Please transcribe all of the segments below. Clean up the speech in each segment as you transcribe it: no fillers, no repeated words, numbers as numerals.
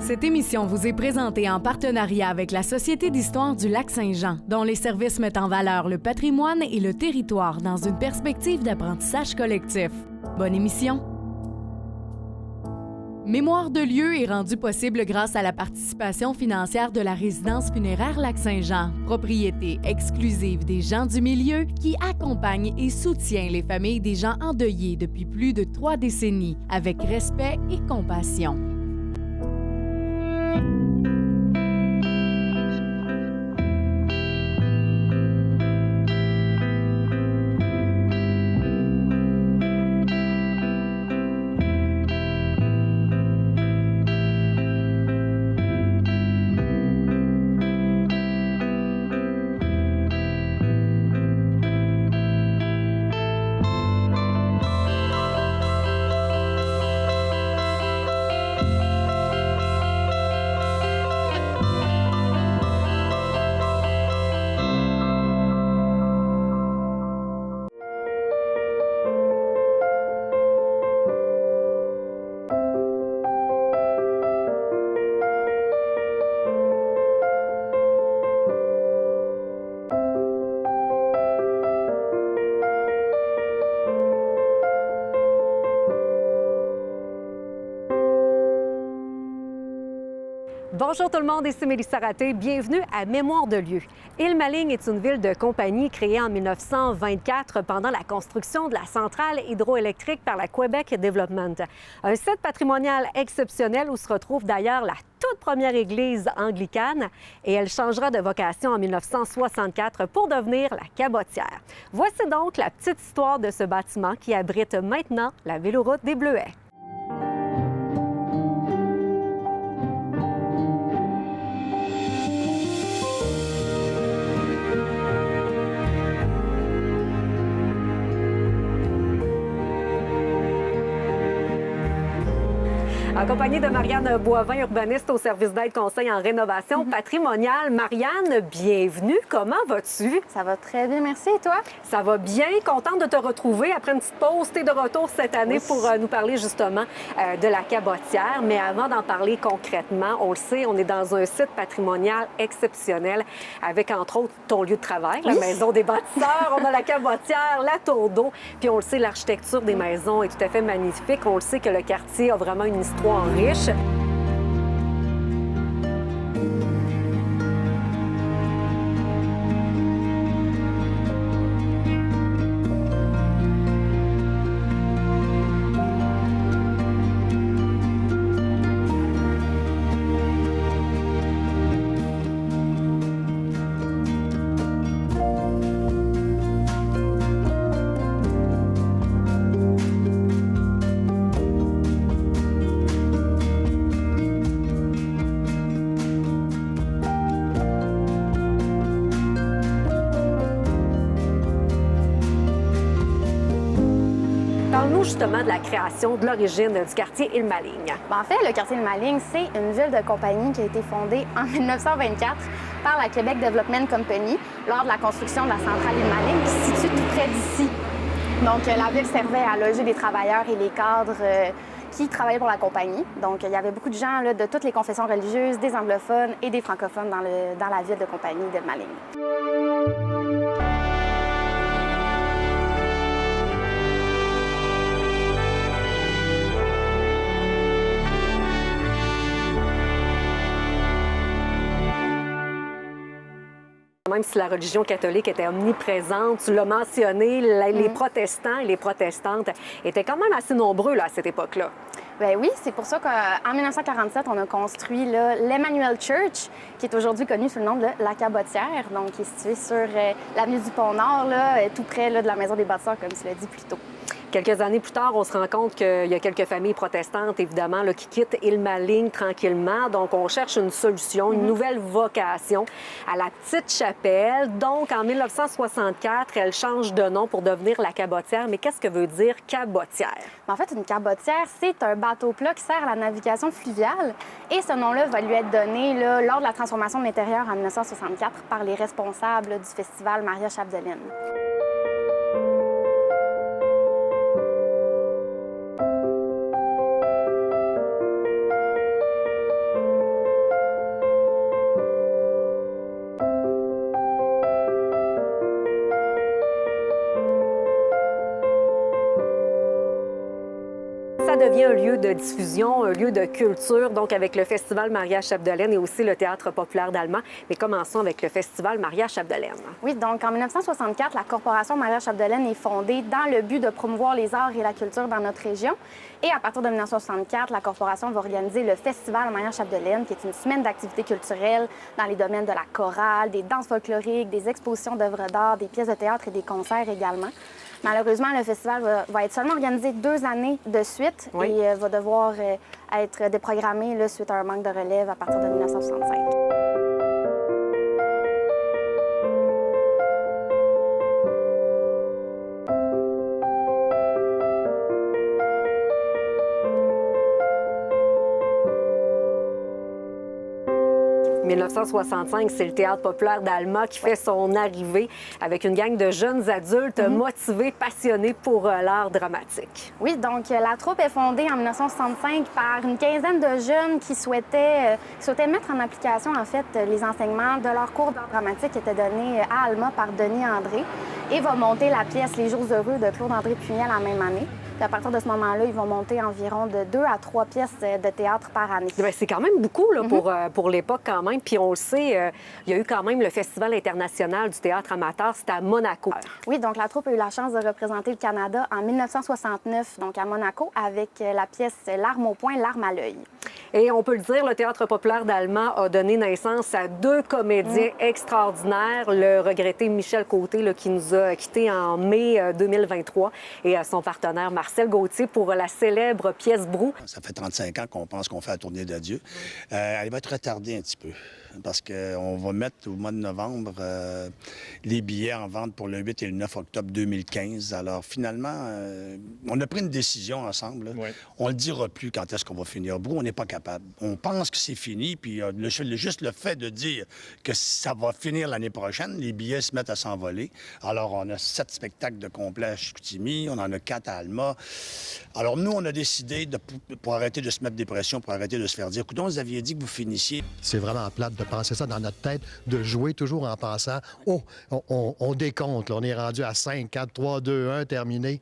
Cette émission vous est présentée en partenariat avec la Société d'histoire du Lac-Saint-Jean, dont les services mettent en valeur le patrimoine et le territoire dans une perspective d'apprentissage collectif. Bonne émission! Mémoire de lieu est rendu possible grâce à la participation financière de la résidence funéraire Lac-Saint-Jean, propriété exclusive des gens du milieu qui accompagne et soutient les familles des gens endeuillés depuis plus de 3 décennies avec respect et compassion. Bonjour tout le monde, ici Mélissa Raté. Bienvenue à Mémoire de lieu. Île-Maligne est une ville de compagnie créée en 1924 pendant la construction de la centrale hydroélectrique par la Québec Development. Un site patrimonial exceptionnel où se retrouve d'ailleurs la toute première église anglicane et elle changera de vocation en 1964 pour devenir la Cabotière. Voici donc la petite histoire de ce bâtiment qui abrite maintenant la véloroute des Bleuets. Accompagnée de Marianne Boivin, urbaniste au service d'aide conseil en rénovation patrimoniale. Marianne, bienvenue. Comment vas-tu? Ça va très bien, merci. Et toi? Ça va bien. Contente de te retrouver après une petite pause. Tu es de retour cette année pour nous parler justement de la Cabotière. Mais avant d'en parler concrètement, on le sait, on est dans un site patrimonial exceptionnel avec, entre autres, ton lieu de travail, la Maison des bâtisseurs. On a la Cabotière, la Tour d'eau. Puis on le sait, l'architecture des maisons est tout à fait magnifique. On le sait que le quartier a vraiment une histoire riche. Parle-nous justement de la création, de l'origine du quartier Île-Maligne. En fait, le quartier Île-Maligne, c'est une ville de compagnie qui a été fondée en 1924 par la Québec Development Company lors de la construction de la centrale Île-Maligne qui se situe tout près d'ici. Donc, la ville servait à loger les travailleurs et les cadres qui travaillaient pour la compagnie. Donc, il y avait beaucoup de gens là, de toutes les confessions religieuses, des anglophones et des francophones dans la ville de compagnie d'Île-Maligne. Même si la religion catholique était omniprésente, tu l'as mentionné, les protestants et les protestantes étaient quand même assez nombreux là, à cette époque-là. Bien oui, c'est pour ça qu'en 1947, on a construit l'Emmanuel Church, qui est aujourd'hui connu sous le nom de la Cabotière, donc qui est situé sur l'avenue du Pont-Nord, tout près de la Maison des bâtisseurs, comme tu l'as dit plus tôt. Quelques années plus tard, on se rend compte qu'il y a quelques familles protestantes, évidemment, là, qui quittent Île-Maligne tranquillement. Donc, on cherche une solution, une nouvelle vocation à la Petite Chapelle. Donc, en 1964, elle change de nom pour devenir la Cabotière. Mais qu'est-ce que veut dire cabotière? En fait, une cabotière, c'est un bateau-plat qui sert à la navigation fluviale. Et ce nom-là va lui être donné lors de la transformation de l'intérieur en 1964 par les responsables du festival Maria Chapdelaine. devient un lieu de diffusion, un lieu de culture, donc avec le Festival Maria-Chapdelaine et aussi le Théâtre populaire d'Alma. Mais commençons avec le Festival Maria-Chapdelaine. Oui, donc en 1964, la Corporation Maria-Chapdelaine est fondée dans le but de promouvoir les arts et la culture dans notre région. Et à partir de 1964, la Corporation va organiser le Festival Maria-Chapdelaine, qui est une semaine d'activités culturelles dans les domaines de la chorale, des danses folkloriques, des expositions d'œuvres d'art, des pièces de théâtre et des concerts également. Malheureusement, le festival va être seulement organisé 2 années de suite et va devoir être déprogrammé là, suite à un manque de relève à partir de 1965. 1965, c'est le Théâtre populaire d'Alma qui fait son arrivée avec une gang de jeunes adultes motivés, passionnés pour l'art dramatique. Oui, donc la troupe est fondée en 1965 par une quinzaine de jeunes qui souhaitaient mettre en application, en fait, les enseignements de leur cours d'art dramatique qui étaient donnés à Alma par Denis André et va monter la pièce Les Jours heureux de Claude-André Pugnal la même année. Puis à partir de ce moment-là, ils vont monter environ de 2 à 3 pièces de théâtre par année. Bien, c'est quand même beaucoup là, pour l'époque quand même. Puis on le sait, il y a eu quand même le Festival international du théâtre amateur, c'était à Monaco. Oui, donc la troupe a eu la chance de représenter le Canada en 1969, donc à Monaco, avec la pièce Larmes au poing, larmes à l'œil. Et on peut le dire, le Théâtre populaire d'Alma a donné naissance à 2 comédiens extraordinaires. Le regretté Michel Côté, là, qui nous a quittés en mai 2023, et son partenaire Marcel Gauthier pour la célèbre pièce Brou. Ça fait 35 ans qu'on pense qu'on fait la tournée d'adieu. Elle va être retardée un petit peu parce qu'on va mettre au mois de novembre les billets en vente pour le 8 et le 9 octobre 2015. Alors finalement, on a pris une décision ensemble. Oui. On ne le dira plus quand est-ce qu'on va finir Brou. On n'est pas capable. On pense que c'est fini, puis juste le fait de dire que ça va finir l'année prochaine, les billets se mettent à s'envoler. Alors on a 7 spectacles de complet à Chicoutimi, on en a 4 à Alma. Alors nous, on a décidé, pour arrêter de se mettre des pressions, pour arrêter de se faire dire, écoutez, vous aviez dit que vous finissiez. C'est vraiment plate de penser ça dans notre tête, de jouer toujours en pensant, oh, on décompte, là, on est rendu à 5, 4, 3, 2, 1, terminé.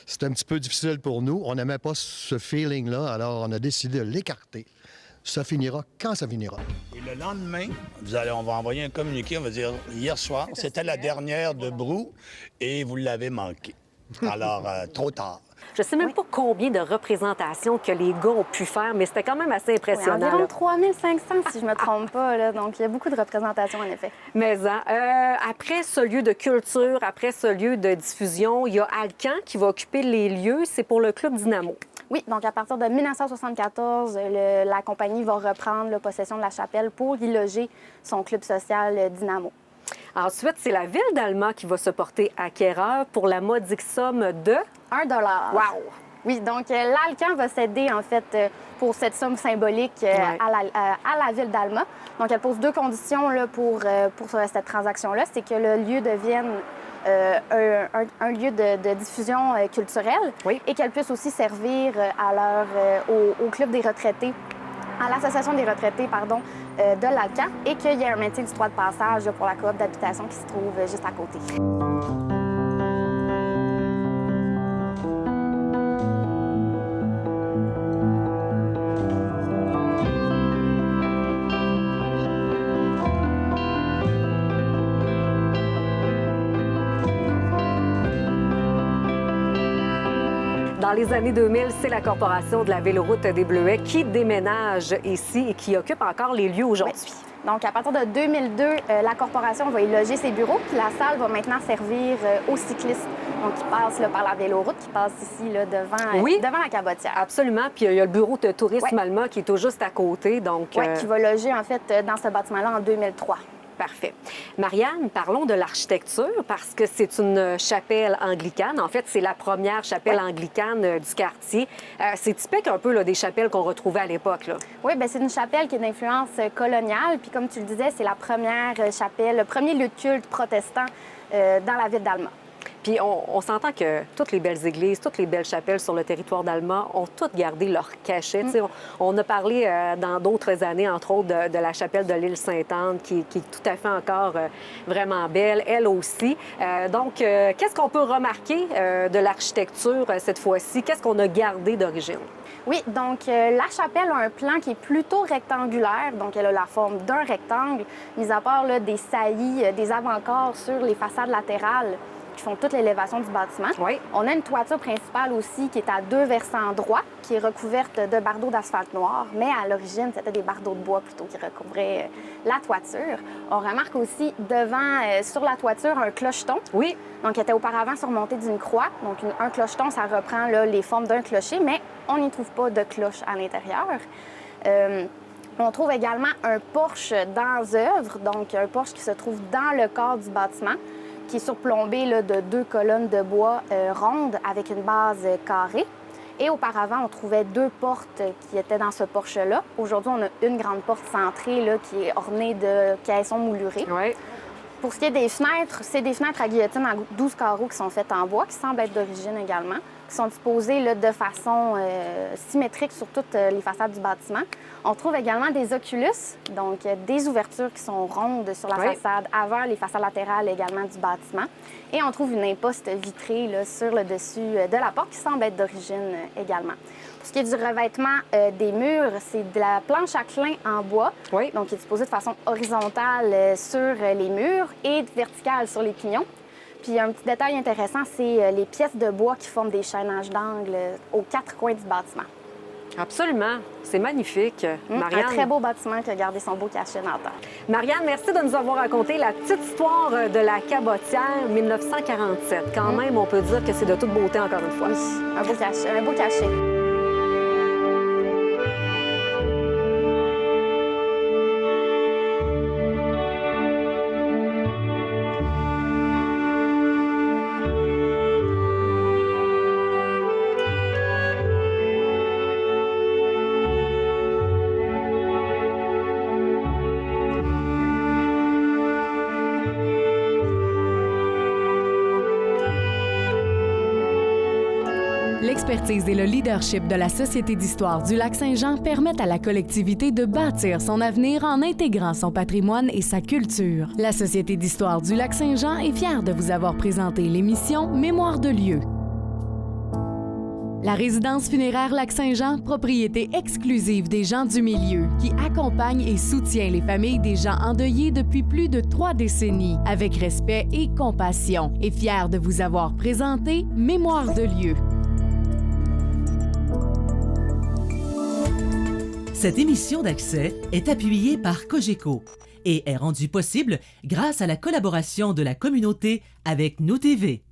C'est un petit peu difficile pour nous. On n'aimait pas ce feeling-là, alors on a décidé de l'écarter. Ça finira quand ça finira. Et le lendemain, on va envoyer un communiqué, on va dire, hier soir, c'était la dernière de Brou et vous l'avez manqué. Alors, trop tard. Je ne sais même pas combien de représentations que les gars ont pu faire, mais c'était quand même assez impressionnant. Oui, environ 3500, si je ne me trompe pas. Là. Donc, il y a beaucoup de représentations, en effet. Mais après ce lieu de culture, après ce lieu de diffusion, il y a Alcan qui va occuper les lieux. C'est pour le Club Dynamo. Oui, donc à partir de 1974, la compagnie va reprendre possession de la chapelle pour y loger son club social Dynamo. Ensuite, c'est la ville d'Alma qui va se porter acquéreur pour la modique somme de... $1. Wow! Oui, donc l'Alcan va céder, en fait, pour cette somme symbolique à la ville d'Alma. Donc, elle pose 2 conditions là, pour cette transaction-là. C'est que le lieu devienne un lieu de diffusion culturelle et qu'elle puisse aussi servir au Club des retraités, à l'Association des retraités, pardon, de l'Alcan, et qu'il y ait un maintien du droit de passage pour la coop d'habitation qui se trouve juste à côté. Dans les années 2000, c'est la Corporation de la Véloroute des Bleuets qui déménage ici et qui occupe encore les lieux aujourd'hui. Oui. Donc, à partir de 2002, la Corporation va y loger ses bureaux, puis la salle va maintenant servir aux cyclistes, donc qui passent là, par la Véloroute, qui passent ici là, devant la cabotière. Absolument. Puis il y a le bureau de tourisme Alma qui est tout juste à côté. Donc, qui va loger, en fait, dans ce bâtiment-là en 2003. Parfait. Marianne, parlons de l'architecture parce que c'est une chapelle anglicane. En fait, c'est la première chapelle anglicane du quartier. C'est typique un peu là, des chapelles qu'on retrouvait à l'époque. Là. Oui, bien, c'est une chapelle qui est d'influence coloniale. Puis comme tu le disais, c'est la première chapelle, le premier lieu de culte protestant dans la ville d'Alma. Puis on s'entend que toutes les belles églises, toutes les belles chapelles sur le territoire d'Alma ont toutes gardé leur cachet. Tu sais, on a parlé dans d'autres années, entre autres, de la chapelle de l'île Sainte-Anne, qui est tout à fait encore vraiment belle, elle aussi. Donc, qu'est-ce qu'on peut remarquer de l'architecture cette fois-ci? Qu'est-ce qu'on a gardé d'origine? Oui, donc la chapelle a un plan qui est plutôt rectangulaire, donc elle a la forme d'un rectangle, mis à part là, des saillies, des avant-corps sur les façades latérales qui font toute l'élévation du bâtiment. Oui. On a une toiture principale aussi qui est à 2 versants droits, qui est recouverte de bardeaux d'asphalte noir, mais à l'origine, c'était des bardeaux de bois plutôt qui recouvraient la toiture. On remarque aussi devant, sur la toiture, un clocheton. Oui. Donc, qui était auparavant surmonté d'une croix. Donc, un clocheton, ça reprend là, les formes d'un clocher, mais on n'y trouve pas de cloche à l'intérieur. On trouve également un porche dans œuvre, donc un porche qui se trouve dans le corps du bâtiment, qui est surplombé là, de 2 colonnes de bois rondes avec une base carrée. Et auparavant, on trouvait 2 portes qui étaient dans ce porche-là. Aujourd'hui, on a une grande porte centrée là, qui est ornée de caissons moulurés. Oui. Pour ce qui est des fenêtres, c'est des fenêtres à guillotine à 12 carreaux qui sont faites en bois, qui semblent être d'origine également, qui sont disposées là, de façon symétrique sur toutes les façades du bâtiment. On trouve également des oculus, donc des ouvertures qui sont rondes sur la façade avant les façades latérales également du bâtiment. Et on trouve une imposte vitrée là, sur le dessus de la porte qui semble être d'origine également. Pour ce qui est du revêtement des murs, c'est de la planche à clin en bois, donc qui est disposée de façon horizontale sur les murs et verticale sur les pignons. Puis un petit détail intéressant, c'est les pièces de bois qui forment des chaînages d'angle aux 4 coins du bâtiment. Absolument. C'est magnifique. Marianne... Un très beau bâtiment qui a gardé son beau cachet dans le temps. Marianne, merci de nous avoir raconté la petite histoire de la Cabotière 1947. Quand même, on peut dire que c'est de toute beauté encore une fois. Oui, un beau cachet, un beau cachet. L'expertise et le leadership de la Société d'histoire du Lac-Saint-Jean permettent à la collectivité de bâtir son avenir en intégrant son patrimoine et sa culture. La Société d'histoire du Lac-Saint-Jean est fière de vous avoir présenté l'émission Mémoire de lieu. La résidence funéraire Lac-Saint-Jean, propriété exclusive des gens du milieu, qui accompagne et soutient les familles des gens endeuillés depuis plus de 3 décennies, avec respect et compassion, est fière de vous avoir présenté Mémoire de lieu. Cette émission d'Accès est appuyée par Cogeco et est rendue possible grâce à la collaboration de la communauté avec Nous TV.